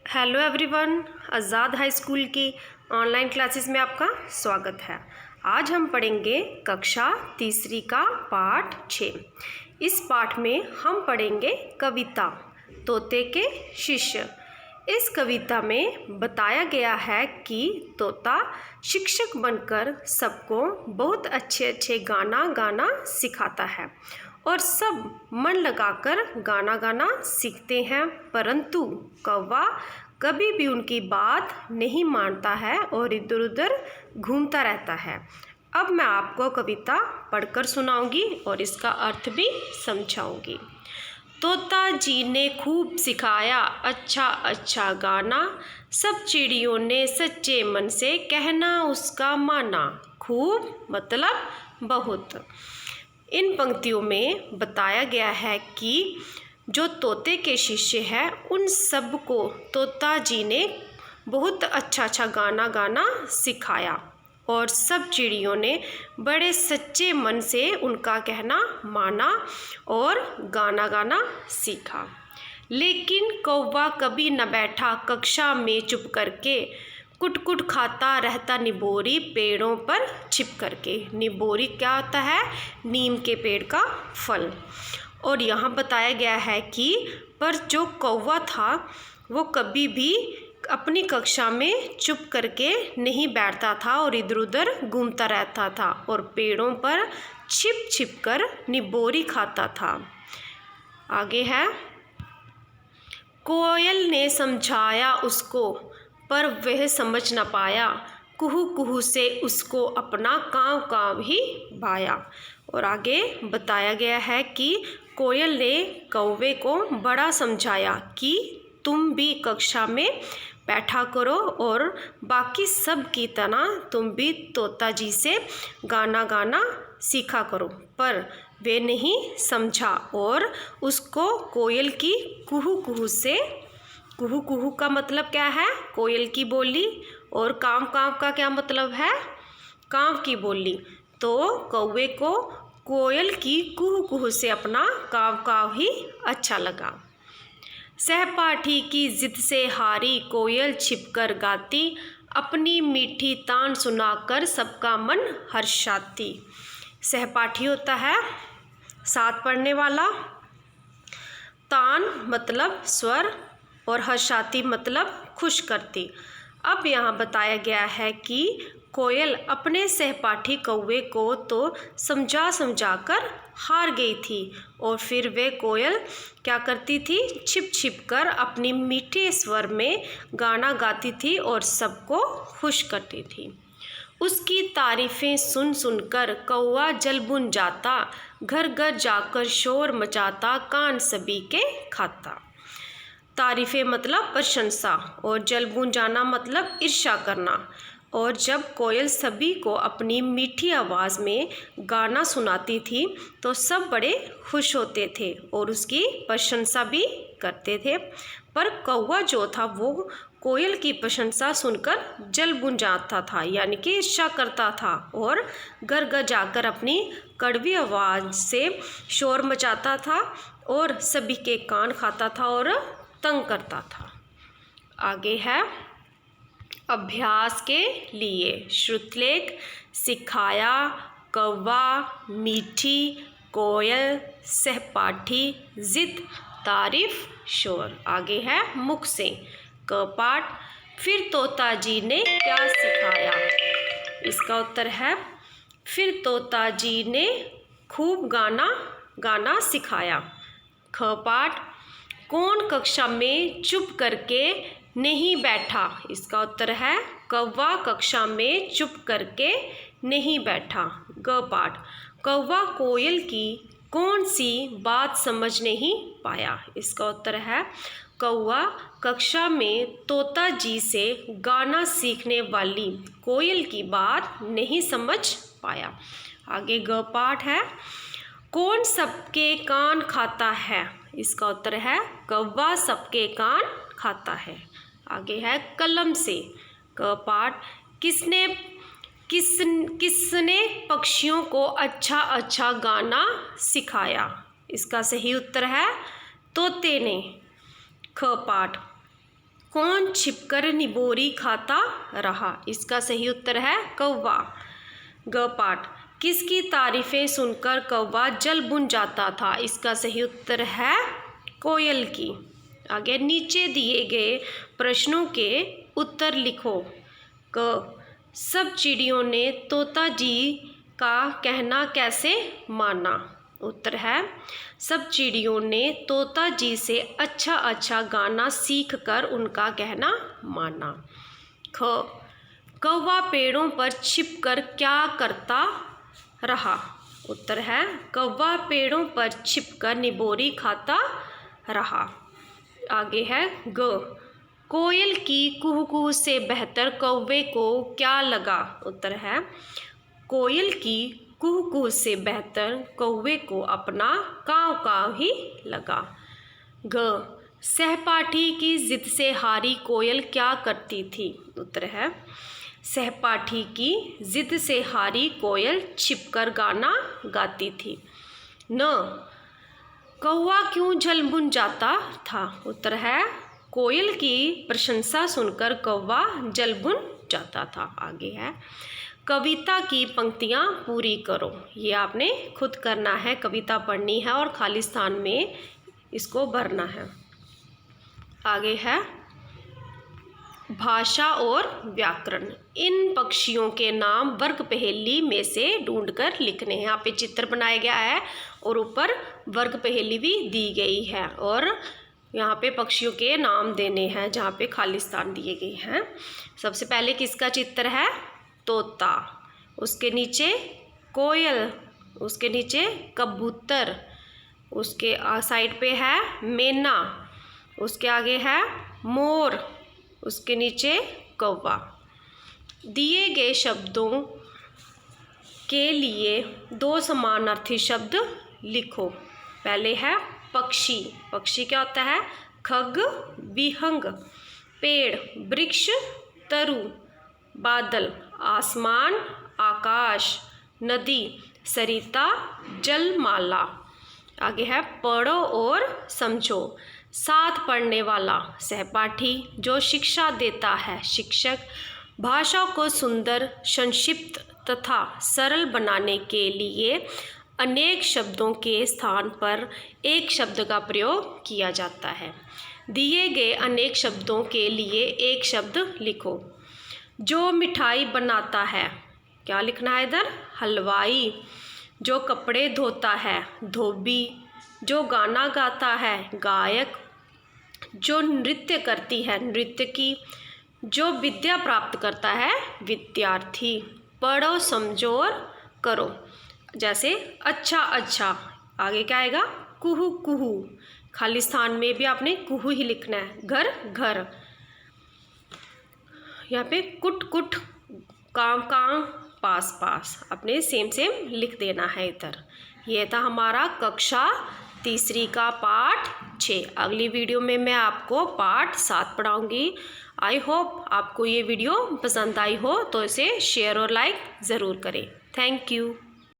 Hello everyone, आज़ाद high school की online classes में आपका स्वागत है। आज हम पढ़ेंगे कक्षा तीसरी का पाठ 6। इस पाठ में हम पढ़ेंगे कविता तोते के शिष्य। इस कविता में बताया गया है कि तोता शिक्षक बनकर सबको बहुत अच्छे गाना गाना सिखाता है और सब मन लगाकर गाना गाना सीखते हैं, परंतु कौवा कभी भी उनकी बात नहीं मानता है और इधर उधर घूमता रहता है। अब मैं आपको कविता पढ़कर सुनाऊंगी और इसका अर्थ भी समझाऊंगी। तोता जी ने खूब सिखाया अच्छा गाना, सब चिड़ियों ने सच्चे मन से कहना उसका माना। खूब मतलब बहुत। इन पंक्तियों में बताया गया है कि जो तोते के शिष्य हैं उन सब को तोता जी ने बहुत अच्छा गाना गाना सिखाया और सब चिड़ियों ने बड़े सच्चे मन से उनका कहना माना और गाना गाना सीखा। लेकिन कौवा कभी न बैठा कक्षा में चुप करके, कुट खाता रहता निबोरी पेड़ों पर छिप करके। निबोरी क्या होता है? नीम के पेड़ का फल। और यहाँ बताया गया है कि पर जो कौवा था वो कभी भी अपनी कक्षा में चुप करके नहीं बैठता था और इधर उधर घूमता रहता था और पेड़ों पर छिप कर निबोरी खाता था। आगे है, कोयल ने समझाया उसको पर वह समझ न पाया, कुहू से उसको अपना काँव ही भाया। और आगे बताया गया है कि कोयल ने कौवे को बड़ा समझाया कि तुम भी कक्षा में बैठा करो और बाकी सब की तरह तुम भी तोता जी से गाना गाना सीखा करो, पर वे नहीं समझा और उसको कोयल की कुहू से, कुहू का मतलब क्या है? कोयल की बोली। और काँव का क्या मतलब है? काँव की बोली। तो कौवे को कोयल की कुहू से अपना काँव ही अच्छा लगा। सहपाठी की जिद से हारी कोयल छिपकर गाती, अपनी मीठी तान सुनाकर सबका मन हर्षाती। सहपाठी होता है साथ पढ़ने वाला, तान मतलब स्वर और हर्षाती मतलब खुश करती। अब यहाँ बताया गया है कि कोयल अपने सहपाठी कौवे को तो समझा कर हार गई थी और फिर वे कोयल क्या करती थी? छिप कर अपनी मीठे स्वर में गाना गाती थी और सबको खुश करती थी। उसकी तारीफ़ें सुन कर कौवा जल बुन जाता, घर जाकर शोर मचाता, कान सभी के खाता। तारीफ़ें मतलब प्रशंसा और जल बुन जाना मतलब ईर्ष्या करना। और जब कोयल सभी को अपनी मीठी आवाज़ में गाना सुनाती थी तो सब बड़े खुश होते थे और उसकी प्रशंसा भी करते थे, पर कौवा जो था वो कोयल की प्रशंसा सुनकर जल बुन जाता था, यानी कि ईर्ष्या करता था और घर जाकर अपनी कड़वी आवाज़ से शोर मचाता था और सभी के कान खाता था और तंग करता था। आगे है, अभ्यास के लिए श्रुतलेख। सिखाया कौवा, मीठी कोयल, सहपाठी, जिद, तारीफ, शोर। आगे है मुख से क पाठ। फिर तोता जी ने क्या सिखाया? इसका उत्तर है फिर तोता जी ने खूब गाना सिखाया। ख पाठ। कौन कक्षा में चुप करके नहीं बैठा? इसका उत्तर है कौवा कक्षा में चुप करके नहीं बैठा। ग पाठ। कौवा कोयल की कौन सी बात समझ नहीं पाया? इसका उत्तर है कौवा कक्षा में तोता जी से गाना सीखने वाली कोयल की बात नहीं समझ पाया। आगे ग पाठ है, कौन सबके कान खाता है? इसका उत्तर है कौवा सबके कान खाता है। आगे है कलम से क पाठ। किसने पक्षियों को अच्छा गाना सिखाया? इसका सही उत्तर है तोते ने। ख पाठ। कौन छिपकर निबोरी खाता रहा? इसका सही उत्तर है कौवा। ग पाठ, किसकी तारीफें सुनकर कौवा जल बुन जाता था? इसका सही उत्तर है कोयल की। आगे, नीचे दिए गए प्रश्नों के उत्तर लिखो। क, सब चिड़ियों ने तोता जी का कहना कैसे माना? उत्तर है, सब चिड़ियों ने तोता जी से अच्छा अच्छा गाना सीख कर उनका कहना माना। ख, कौवा पेड़ों पर छिपकर क्या करता रहा? उत्तर है, कौवा पेड़ों पर छिपकर निबोरी खाता रहा। आगे है ग, कोयल की कुहू कुहू से बेहतर कौवे को क्या लगा? उत्तर है, कोयल की कुहू कुहू से बेहतर कौवे को अपना काँव काँव ही लगा। ग, सहपाठी की जिद से हारी कोयल क्या करती थी? उत्तर है, सहपाठी की जिद से हारी कोयल छिपकर गाना गाती थी। न, कौवा क्यों जल बुन जाता था? उत्तर है, कोयल की प्रशंसा सुनकर कौवा जल बुन जाता था। आगे है, कविता की पंक्तियाँ पूरी करो। ये आपने खुद करना है, कविता पढ़नी है और खाली स्थान में इसको भरना है। आगे है, भाषा और व्याकरण। इन पक्षियों के नाम वर्ग पहेली में से ढूंढकर लिखने हैं। यहाँ पे चित्र बनाया गया है और ऊपर वर्ग पहेली भी दी गई है और यहाँ पे पक्षियों के नाम देने हैं जहाँ पे खाली स्थान दिए गए हैं। सबसे पहले किसका चित्र है? तोता, उसके नीचे कोयल, उसके नीचे कबूतर, उसके साइड पे है मैना, उसके आगे है मोर, उसके नीचे कौवा। दिए गए शब्दों के लिए दो समानार्थी शब्द लिखो। पहले है पक्षी, पक्षी क्या होता है? खग, विहंग। पेड़, वृक्ष, तरु। बादल, आसमान, आकाश। नदी, सरिता, जलमाला। आगे है पढ़ो और समझो। साथ पढ़ने वाला सहपाठी, जो शिक्षा देता है शिक्षक। भाषा को सुंदर, संक्षिप्त तथा सरल बनाने के लिए अनेक शब्दों के स्थान पर एक शब्द का प्रयोग किया जाता है। दिए गए अनेक शब्दों के लिए एक शब्द लिखो। जो मिठाई बनाता है, क्या लिखना है इधर? हलवाई। जो कपड़े धोता है, धोबी। जो गाना गाता है, गायक। जो नृत्य करती है, नृत्यकी। जो विद्या प्राप्त करता है, विद्यार्थी। पढ़ो, समझो और करो। जैसे अच्छा अच्छा, आगे क्या आएगा? कुहू कुहू। खाली स्थान में भी आपने कुहू ही लिखना है। घर घर। यहाँ पे कुट कुट, कांव कांव, पास पास, अपने सेम सेम लिख देना है इधर। ये था हमारा कक्षा तीसरी का पाठ 6। अगली वीडियो में मैं आपको पाठ 7 पढ़ाऊँगी। आई होप आपको ये वीडियो पसंद आई हो तो इसे शेयर और लाइक ज़रूर करें। Thank you.